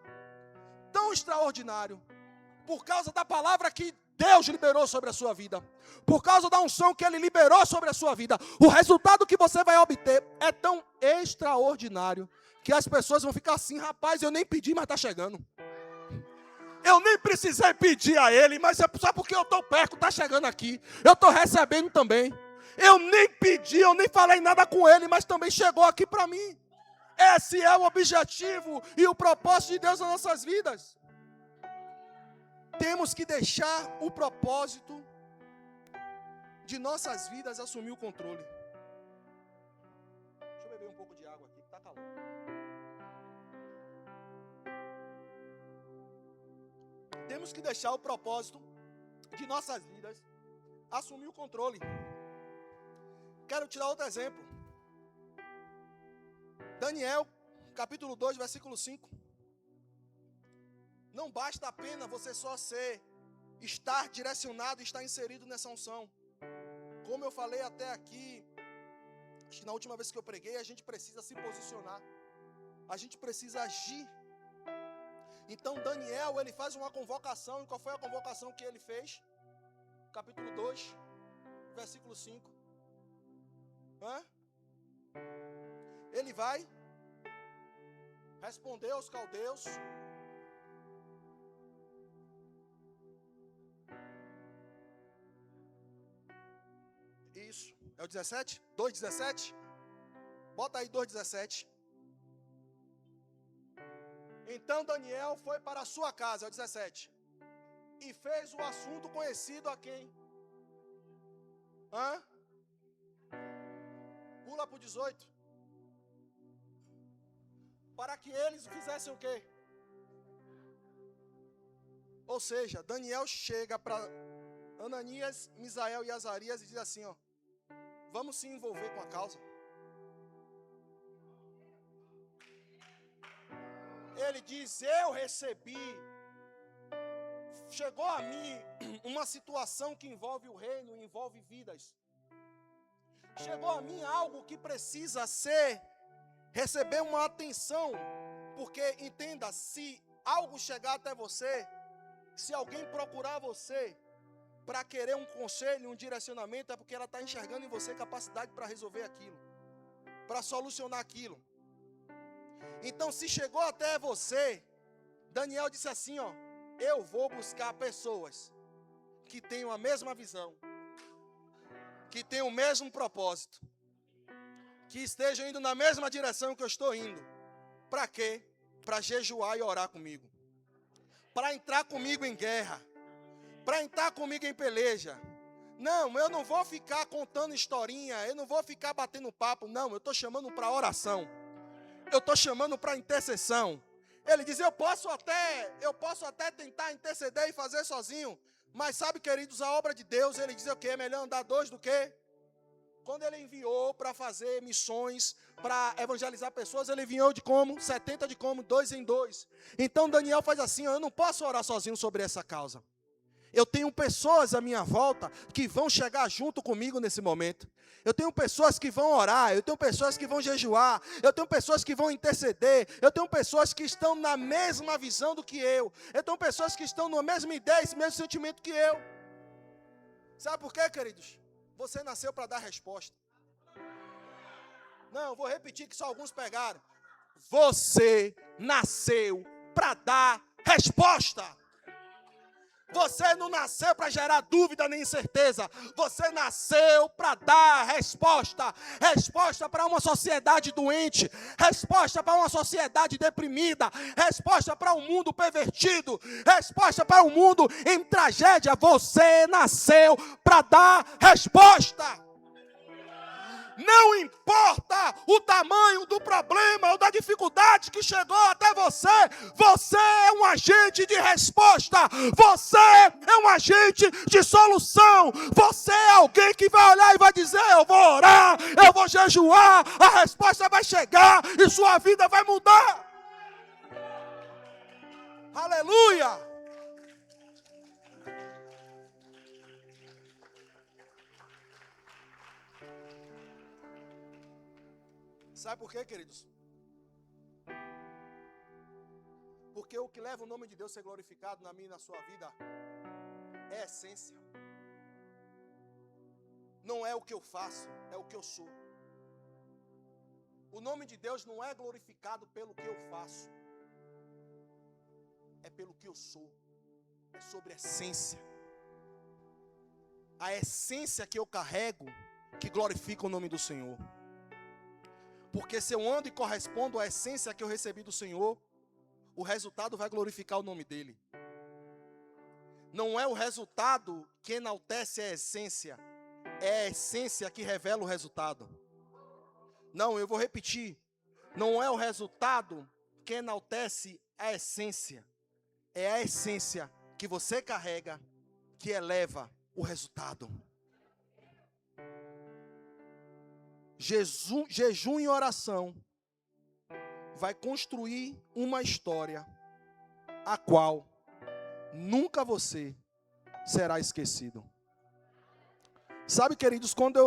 por causa da palavra que Deus liberou sobre a sua vida, por causa da unção que Ele liberou sobre a sua vida, o resultado que você vai obter é tão extraordinário, que as pessoas vão ficar assim: rapaz, eu nem pedi, mas está chegando. Eu nem precisei pedir a Ele, mas é só porque eu estou perto, está chegando aqui. Eu estou recebendo também. Eu nem pedi, eu nem falei nada com Ele, mas também chegou aqui para mim. Esse é o objetivo e o propósito de Deus nas nossas vidas. Temos que deixar o propósito de nossas vidas assumir o controle. Deixa eu beber um pouco de água aqui, que está calor. Temos que deixar o propósito de nossas vidas assumir o controle. Quero tirar outro exemplo. Daniel, capítulo 2, versículo 5. Não basta apenas você só estar direcionado e estar inserido nessa unção. Como eu falei até aqui, acho que na última vez que eu preguei, a gente precisa se posicionar. A gente precisa agir. Então Daniel, ele faz uma convocação. E qual foi a convocação que ele fez? Capítulo 2, versículo 5. Ele vai responder aos caldeus. Isso, é o 17? 2,17? Bota aí 2,17. Então Daniel foi para a sua casa, é o 17. E fez o assunto conhecido a quem? Pula para o 18. Para que eles fizessem o quê? Ou seja, Daniel chega para Ananias, Misael e Azarias e diz assim, ó: vamos se envolver com a causa. Ele diz: eu recebi, chegou a mim uma situação que envolve o reino, envolve vidas. Chegou a mim algo que precisa receber uma atenção, porque entenda, se algo chegar até você, se alguém procurar você para querer um conselho, um direcionamento, é porque ela está enxergando em você capacidade para resolver aquilo, para solucionar aquilo. Então, se chegou até você, Daniel disse assim, ó: eu vou buscar pessoas que tenham a mesma visão, que tenham o mesmo propósito, que estejam indo na mesma direção que eu estou indo. Para quê? Para jejuar e orar comigo, para entrar comigo em guerra, para entrar comigo em peleja. Não, eu não vou ficar contando historinha, eu não vou ficar batendo papo, não, eu estou chamando para oração, eu estou chamando para intercessão. Ele diz: eu posso até tentar interceder e fazer sozinho, mas sabe, queridos, a obra de Deus, ele diz o quê? É melhor andar dois do que? Quando ele enviou para fazer missões, para evangelizar pessoas, ele enviou de como? 70 de como? 2 em 2. Então Daniel faz assim, ó: eu não posso orar sozinho sobre essa causa. Eu tenho pessoas à minha volta que vão chegar junto comigo nesse momento. Eu tenho pessoas que vão orar, eu tenho pessoas que vão jejuar, eu tenho pessoas que vão interceder, eu tenho pessoas que estão na mesma visão do que eu tenho pessoas que estão na mesma ideia, esse mesmo sentimento que eu. Sabe por quê, queridos? Você nasceu para dar resposta. Não, vou repetir que só alguns pegaram. Você nasceu para dar resposta. Você não nasceu para gerar dúvida nem incerteza. Você nasceu para dar resposta. Resposta para uma sociedade doente. Resposta para uma sociedade deprimida. Resposta para um mundo pervertido. Resposta para um mundo em tragédia. Você nasceu para dar resposta. Não importa o tamanho do problema ou da dificuldade que chegou até você, você é um agente de resposta, você é um agente de solução, você é alguém que vai olhar e vai dizer: eu vou orar, eu vou jejuar, a resposta vai chegar e sua vida vai mudar. Aleluia! Sabe por quê, queridos? Porque o que leva o nome de Deus a ser glorificado na minha e na sua vida é a essência. Não é o que eu faço, é o que eu sou. O nome de Deus não é glorificado pelo que eu faço, é pelo que eu sou. É sobre a essência. A essência que eu carrego que glorifica o nome do Senhor. Porque se eu ando e correspondo à essência que eu recebi do Senhor, o resultado vai glorificar o nome dEle. Não é o resultado que enaltece a essência, é a essência que revela o resultado. Não, eu vou repetir. Não é o resultado que enaltece a essência, é a essência que você carrega que eleva o resultado. Jejum e oração vai construir uma história a qual nunca você será esquecido. Sabe, queridos, quando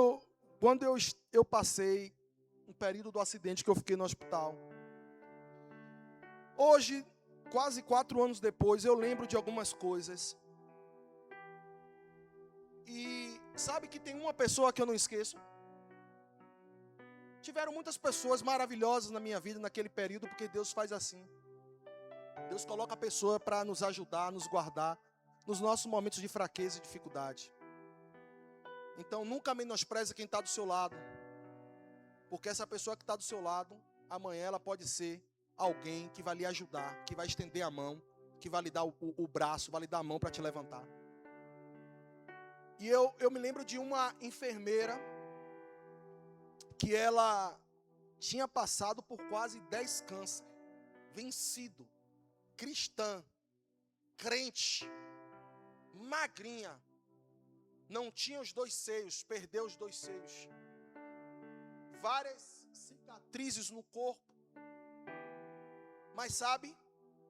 eu passei um período do acidente que eu fiquei no hospital, hoje, quase 4 anos depois, eu lembro de algumas coisas. E sabe que tem uma pessoa que eu não esqueço? Tiveram muitas pessoas maravilhosas na minha vida naquele período, porque Deus faz assim. Deus coloca a pessoa para nos ajudar, nos guardar nos nossos momentos de fraqueza e dificuldade. Então nunca menospreze quem está do seu lado, porque essa pessoa que está do seu lado, amanhã ela pode ser alguém que vai lhe ajudar, que vai estender a mão, que vai lhe dar o braço, vai lhe dar a mão para te levantar. E eu me lembro de uma enfermeira que ela tinha passado por quase 10 cânceres, vencido, cristã, crente, magrinha, não tinha os 2 seios, perdeu os 2 seios, várias cicatrizes no corpo. Mas sabe,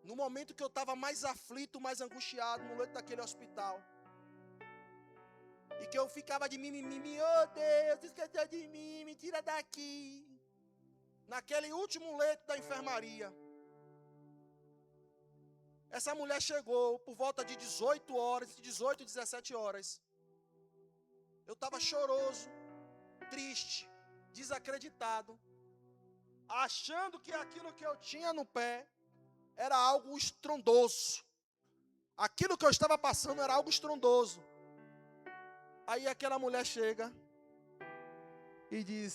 no momento que eu estava mais aflito, mais angustiado, no leito daquele hospital, e que eu ficava de mimimi, oh Deus, esqueceu de mim, me tira daqui. Naquele último leito da enfermaria, essa mulher chegou por volta de 18 horas, 18, 17 horas. Eu estava choroso, triste, desacreditado, achando que aquilo que eu tinha no pé era algo estrondoso. Aquilo que eu estava passando era algo estrondoso. Aí aquela mulher chega e diz: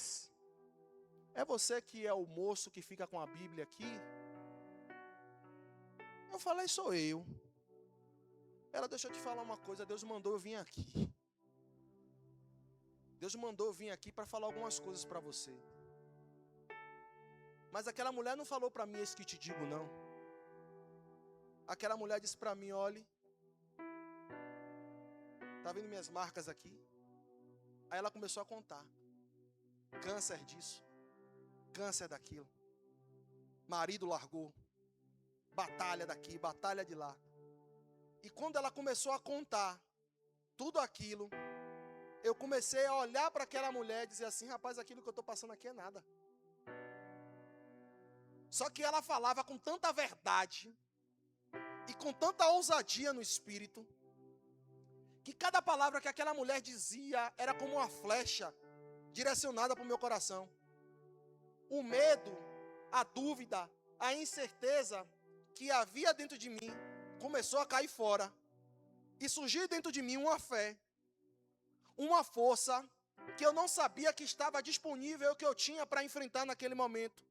é você que é o moço que fica com a Bíblia aqui? Eu falei: sou eu. Ela: deixa eu te falar uma coisa, Deus mandou eu vir aqui. Deus mandou eu vir aqui para falar algumas coisas para você. Mas aquela mulher não falou para mim isso que te digo, não. Aquela mulher disse para mim: olhe, tá vendo minhas marcas aqui? Aí ela começou a contar. Câncer disso, câncer daquilo. Marido largou. Batalha daqui, batalha de lá. E quando ela começou a contar tudo aquilo, eu comecei a olhar para aquela mulher e dizer assim: rapaz, aquilo que eu estou passando aqui é nada. Só que ela falava com tanta verdade e com tanta ousadia no espírito, que cada palavra que aquela mulher dizia era como uma flecha direcionada para o meu coração. O medo, a dúvida, a incerteza que havia dentro de mim começou a cair fora. E surgiu dentro de mim uma fé, uma força que eu não sabia que estava disponível, que eu tinha para enfrentar naquele momento.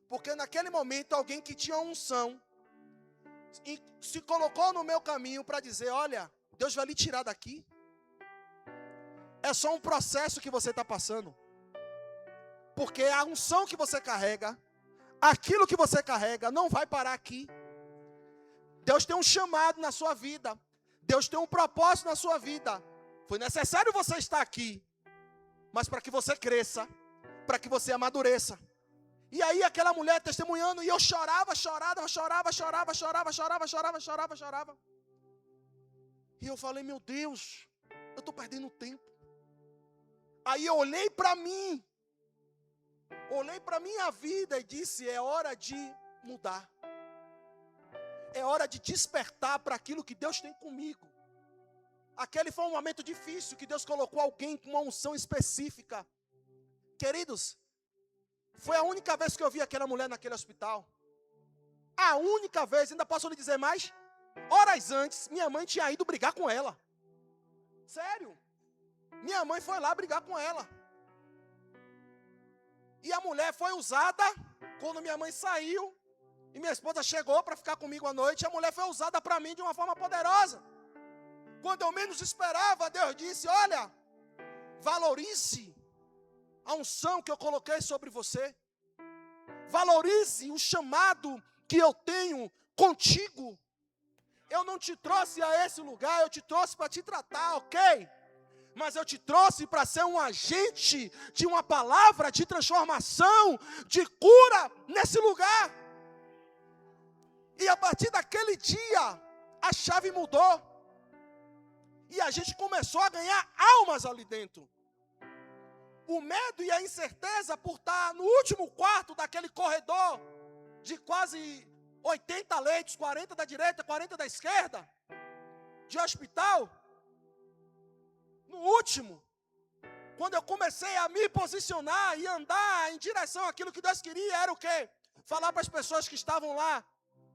Porque naquele momento alguém que tinha unção se colocou no meu caminho para dizer: olha, Deus vai lhe tirar daqui. É só um processo que você está passando. Porque a unção que você carrega, aquilo que você carrega, não vai parar aqui. Deus tem um chamado na sua vida. Deus tem um propósito na sua vida. Foi necessário você estar aqui, mas para que você cresça, para que você amadureça. E aí aquela mulher testemunhando, e eu chorava. E eu falei: meu Deus, eu estou perdendo tempo. Aí eu olhei para mim, olhei para a minha vida e disse: é hora de mudar. É hora de despertar para aquilo que Deus tem comigo. Aquele foi um momento difícil que Deus colocou alguém com uma unção específica. Queridos, foi a única vez que eu vi aquela mulher naquele hospital. A única vez, ainda posso lhe dizer mais? Horas antes, minha mãe tinha ido brigar com ela. Sério. Minha mãe foi lá brigar com ela. E a mulher foi usada, quando minha mãe saiu, e minha esposa chegou para ficar comigo à noite, a mulher foi usada para mim de uma forma poderosa. Quando eu menos esperava, Deus disse, olha, valorize a unção que eu coloquei sobre você. Valorize o chamado que eu tenho contigo. Eu não te trouxe a esse lugar, eu te trouxe para te tratar, ok? Mas eu te trouxe para ser um agente de uma palavra de transformação, de cura nesse lugar. E a partir daquele dia, a chave mudou. E a gente começou a ganhar almas ali dentro. O medo e a incerteza por estar no último quarto daquele corredor de quase 80 leitos, 40 da direita, 40 da esquerda, de hospital. No último, quando eu comecei a me posicionar e andar em direção àquilo que Deus queria, era o quê? Falar para as pessoas que estavam lá,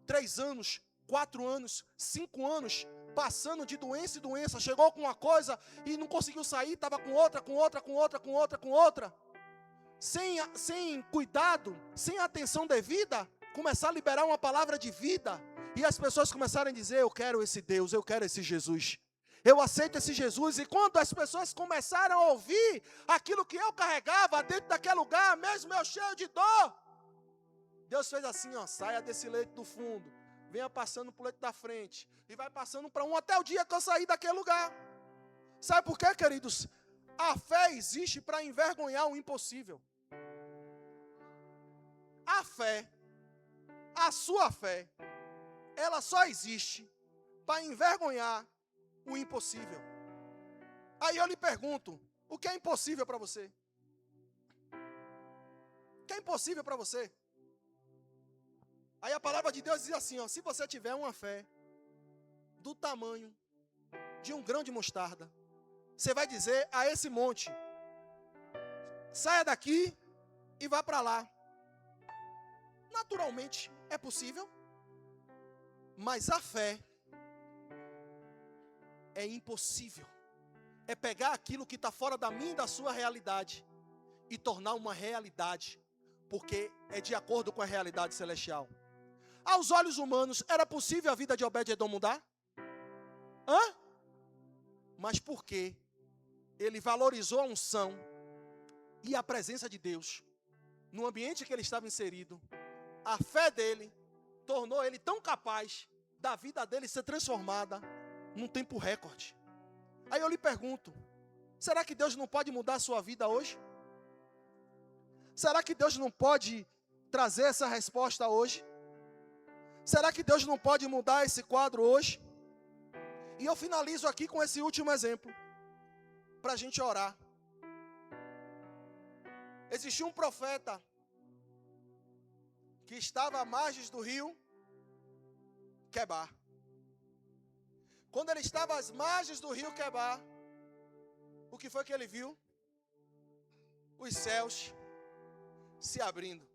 3 anos, 4 anos, 5 anos, passando de doença em doença, chegou com uma coisa e não conseguiu sair, estava com outra, sem cuidado, sem atenção devida, começar a liberar uma palavra de vida, e as pessoas começaram a dizer, eu quero esse Deus, eu quero esse Jesus, eu aceito esse Jesus. E quando as pessoas começaram a ouvir aquilo que eu carregava dentro daquele lugar, mesmo eu cheio de dor, Deus fez assim, ó, saia desse leito do fundo, venha passando para o leito da frente, e vai passando para um até o dia que eu sair daquele lugar. Sabe por quê, queridos? A fé existe para envergonhar o impossível. A fé, a sua fé, ela só existe para envergonhar o impossível. Aí eu lhe pergunto, o que é impossível para você? O que é impossível para você? Aí a palavra de Deus diz assim, ó, se você tiver uma fé do tamanho de um grão de mostarda, você vai dizer a esse monte, saia daqui e vá para lá. Naturalmente é possível, mas a fé é impossível. É pegar aquilo que está fora da minha e da sua realidade e tornar uma realidade, porque é de acordo com a realidade celestial. Aos olhos humanos, era possível a vida de Obed-Edom mudar? Mas por quê? Ele valorizou a unção e a presença de Deus no ambiente que ele estava inserido. A fé dele tornou ele tão capaz da vida dele ser transformada num tempo recorde. Aí eu lhe pergunto, será que Deus não pode mudar a sua vida hoje? Será que Deus não pode trazer essa resposta hoje? Será que Deus não pode mudar esse quadro hoje? E eu finalizo aqui com esse último exemplo, para a gente orar. Existia um profeta que estava à margem do rio Quebar. Quando ele estava às margens do rio Quebar, o que foi que ele viu? Os céus se abrindo.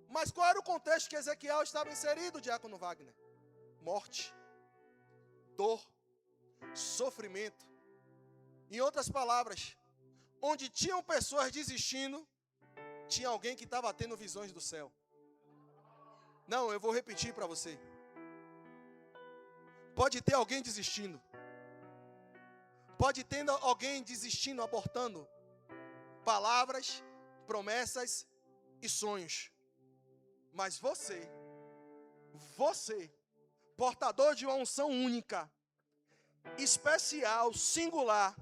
Mas qual era o contexto que Ezequiel estava inserido, Diácono Wagner? Morte, dor, sofrimento. Em outras palavras, onde tinham pessoas desistindo, tinha alguém que estava tendo visões do céu. Não, eu vou repetir para você. Pode ter alguém desistindo. Pode ter alguém desistindo, abortando palavras, promessas e sonhos. Mas você, portador de uma unção única, especial, singular,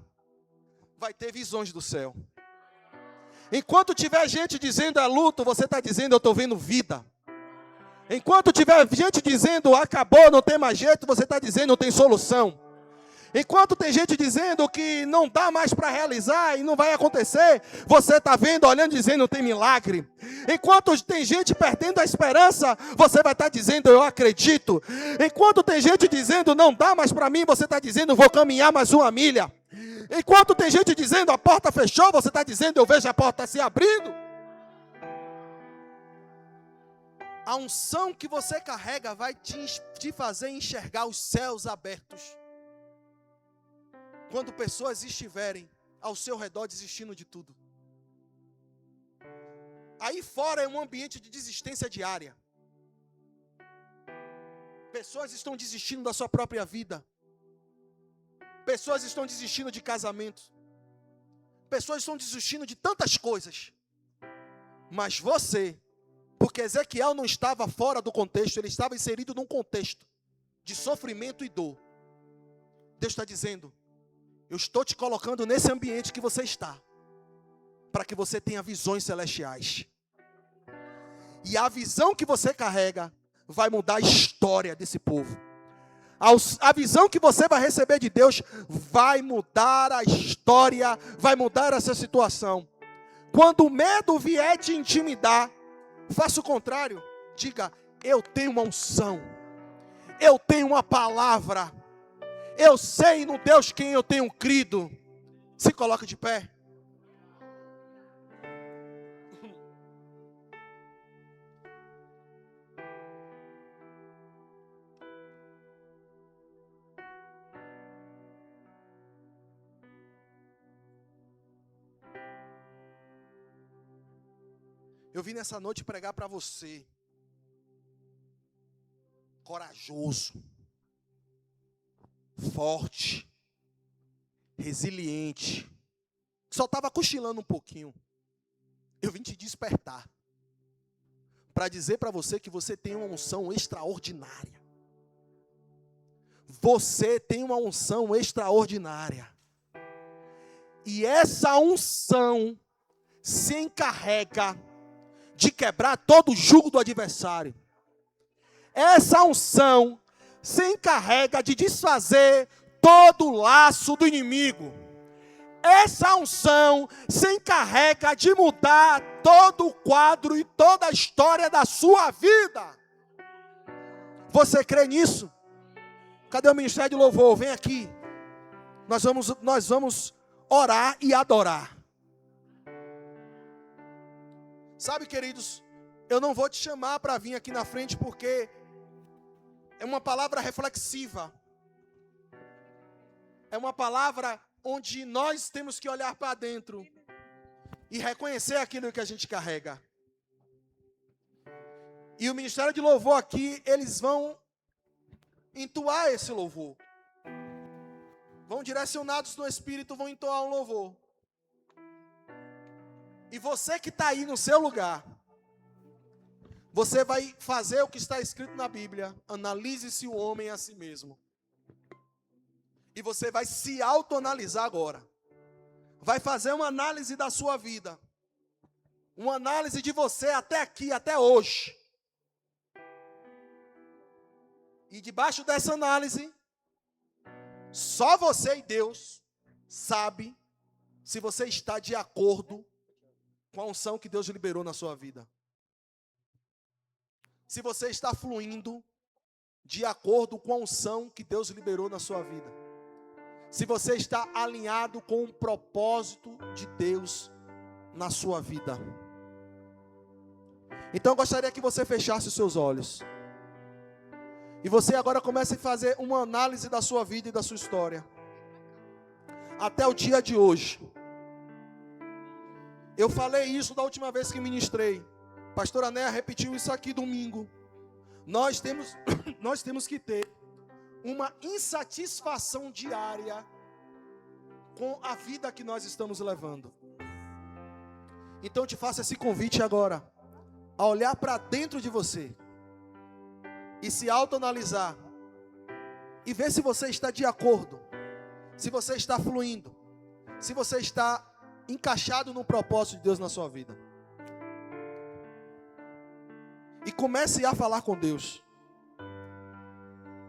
vai ter visões do céu. Enquanto tiver gente dizendo é luto, você está dizendo eu estou vendo vida. Enquanto tiver gente dizendo acabou, não tem mais jeito, você está dizendo não tem solução. Enquanto tem gente dizendo que não dá mais para realizar e não vai acontecer, você está vendo, olhando, dizendo não tem milagre. Enquanto tem gente perdendo a esperança, você vai estar dizendo eu acredito. Enquanto tem gente dizendo não dá mais para mim, você está dizendo vou caminhar mais uma milha. Enquanto tem gente dizendo a porta fechou, você está dizendo eu vejo a porta se abrindo. A unção que você carrega vai te fazer enxergar os céus abertos. Quando pessoas estiverem ao seu redor desistindo de tudo. Aí fora é um ambiente de desistência diária. Pessoas estão desistindo da sua própria vida. Pessoas estão desistindo de casamento. Pessoas estão desistindo de tantas coisas. Mas você, porque Ezequiel não estava fora do contexto, ele estava inserido num contexto de sofrimento e dor. Deus está dizendo, eu estou te colocando nesse ambiente que você está, para que você tenha visões celestiais. E a visão que você carrega vai mudar a história desse povo. A visão que você vai receber de Deus vai mudar a história, vai mudar essa situação. Quando o medo vier te intimidar, faça o contrário. Diga, eu tenho uma unção, eu tenho uma palavra. Eu sei no Deus quem eu tenho crido. Se coloca de pé. Eu vim nessa noite pregar para você. Corajoso. Forte, resiliente, só estava cochilando um pouquinho. Eu vim te despertar para dizer para você que você tem uma unção extraordinária. Você tem uma unção extraordinária. E essa unção se encarrega de quebrar todo o jugo do adversário. Essa unção se encarrega de desfazer todo o laço do inimigo. Essa unção se encarrega de mudar todo o quadro e toda a história da sua vida. Você crê nisso? Cadê o ministério de louvor? Vem aqui. Nós vamos orar e adorar. Sabe, queridos, eu não vou te chamar para vir aqui na frente porque é uma palavra reflexiva. É uma palavra onde nós temos que olhar para dentro e reconhecer aquilo que a gente carrega. E o ministério de louvor aqui, eles vão entoar esse louvor. Vão direcionados no Espírito, vão entoar um louvor. E você que está aí no seu lugar, você vai fazer o que está escrito na Bíblia. Analise-se o homem a si mesmo. E você vai se autoanalisar agora. Vai fazer uma análise da sua vida. Uma análise de você até aqui, até hoje. E debaixo dessa análise, só você e Deus sabe se você está de acordo com a unção que Deus liberou na sua vida. Se você está fluindo de acordo com a unção que Deus liberou na sua vida. Se você está alinhado com o propósito de Deus na sua vida. Então eu gostaria que você fechasse os seus olhos. E você agora comece a fazer uma análise da sua vida e da sua história. Até o dia de hoje. Eu falei isso da última vez que ministrei. Pastora Néa repetiu isso aqui domingo. Nós temos que ter uma insatisfação diária com a vida que nós estamos levando. Então eu te faço esse convite agora, a olhar para dentro de você e se autoanalisar e ver se você está de acordo, se você está fluindo, se você está encaixado no propósito de Deus na sua vida. E comece a falar com Deus.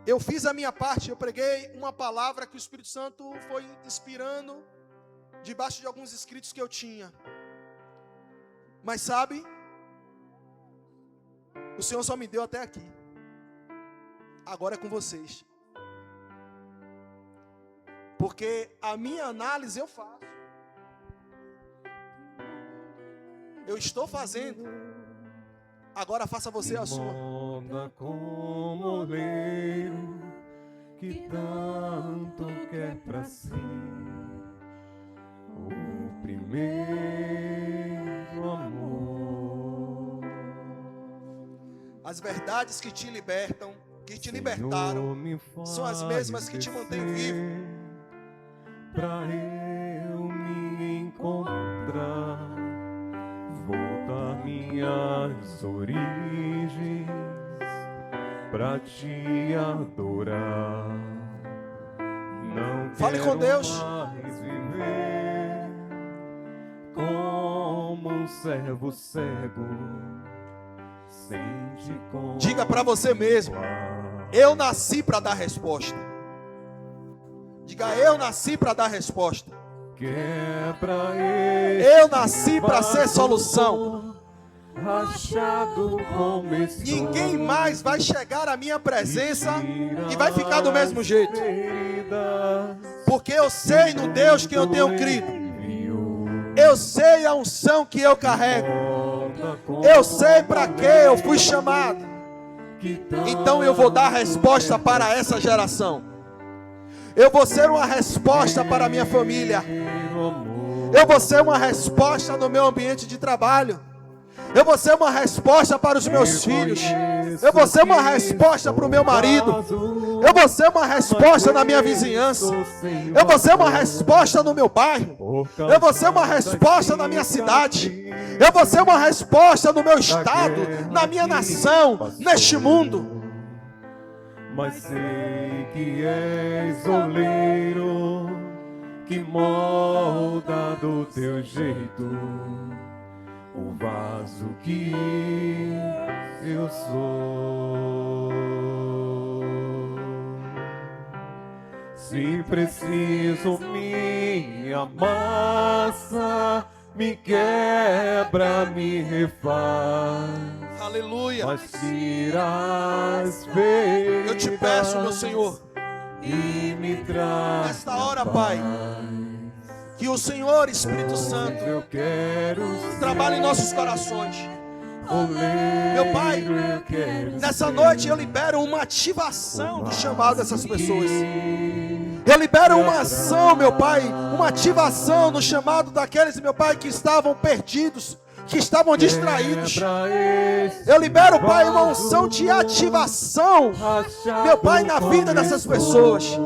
Eu fiz a minha parte, eu preguei uma palavra que o Espírito Santo foi inspirando debaixo de alguns escritos que eu tinha. Mas sabe, o Senhor só me deu até aqui. Agora é com vocês. Porque a minha análise eu faço. Eu estou fazendo. Agora faça você a sua. Como oleiro que tanto quer pra si o primeiro amor. As verdades que te libertam, que te libertaram, são as mesmas que te mantêm vivo. Pra eu me encontrar, voltar minhas origens, pra te adorar. Não fale com Deus. Mais viver como um servo cego, sem te contemplar. Diga para você mesmo: eu nasci para dar resposta. Diga: eu nasci para dar resposta. Eu nasci para ser solução. Ninguém mais vai chegar à minha presença e vai ficar do mesmo jeito. Porque eu sei no Deus que eu tenho crido. Eu sei a unção que eu carrego. Eu sei para que eu fui chamado. Então eu vou dar resposta para essa geração. Eu vou ser uma resposta para a minha família. Eu vou ser uma resposta no meu ambiente de trabalho. Eu vou ser uma resposta para os meus filhos. Eu vou ser uma resposta para o meu marido. Eu vou ser uma resposta na minha vizinhança. Eu vou ser uma resposta no meu bairro. Eu vou ser uma resposta na minha cidade. Eu vou ser uma resposta no meu estado, na minha nação, neste mundo. Mas sei que és oleiro, que molda do teu jeito o vaso que eu sou. Se preciso minha massa, me quebra, me refaz. Aleluia. Mas tira as feridas. Eu te peço, meu Senhor, e me traz nesta hora, Pai, que o Senhor, Espírito Santo, trabalhe em nossos corações. Meu Pai, nessa noite eu libero uma ativação do chamado dessas pessoas. Eu libero uma ação, meu Pai, uma ativação no chamado daqueles, meu Pai, que estavam perdidos, que estavam distraídos. Eu libero, Pai, uma unção de ativação, meu Pai, na vida dessas pessoas.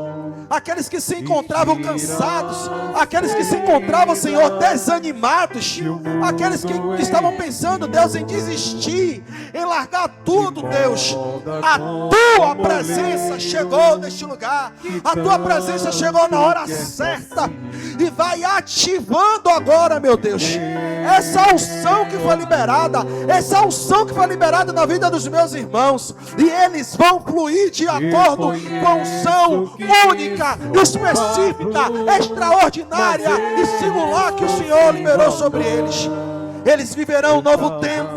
Aqueles que se encontravam cansados, aqueles que se encontravam, Senhor, desanimados, aqueles que estavam pensando, Deus, em desistir, em largar tudo, Deus. A tua presença chegou neste lugar, a tua presença chegou na hora certa e vai ativando agora, meu Deus, essa unção que foi liberada, essa unção que foi liberada na vida dos meus irmãos, e eles vão fluir de acordo com a unção única, específica, extraordinária e singular que o Senhor liberou sobre eles. Eles viverão um novo tempo,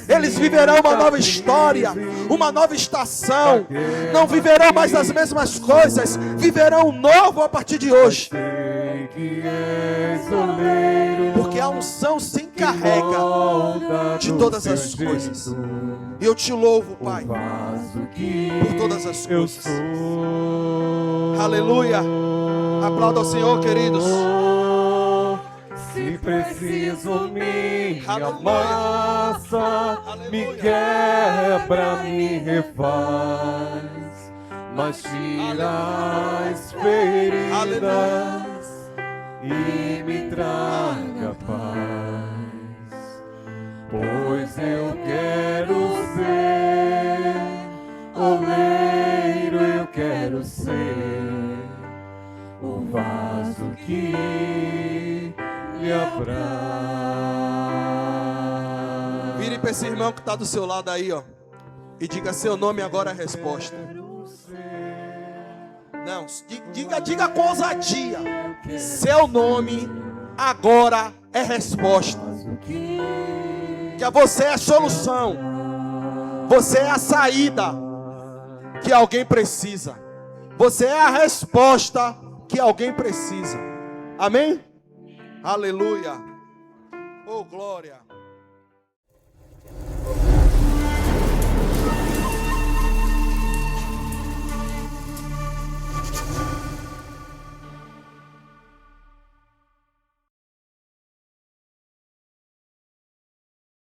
eles viverão uma nova história, uma nova estação. Não viverão mais as mesmas coisas, viverão um novo a partir de hoje. Porque a unção se encarrega de todas as coisas. E eu te louvo, Pai, por todas as coisas. Aleluia. Aplauda ao Senhor, queridos. Se preciso minha massa, me quebra, me refaz, mas tira as feridas e me traga paz. Pois eu quero ser oleiro, eu quero ser o vaso que lhe apraz. Vire para esse irmão que está do seu lado aí, ó, e diga: seu nome agora é a resposta. Não, diga com ousadia. Seu nome agora é resposta. Que você é a solução. Você é a saída que alguém precisa. Você é a resposta que alguém precisa. Amém? Aleluia. Oh, glória.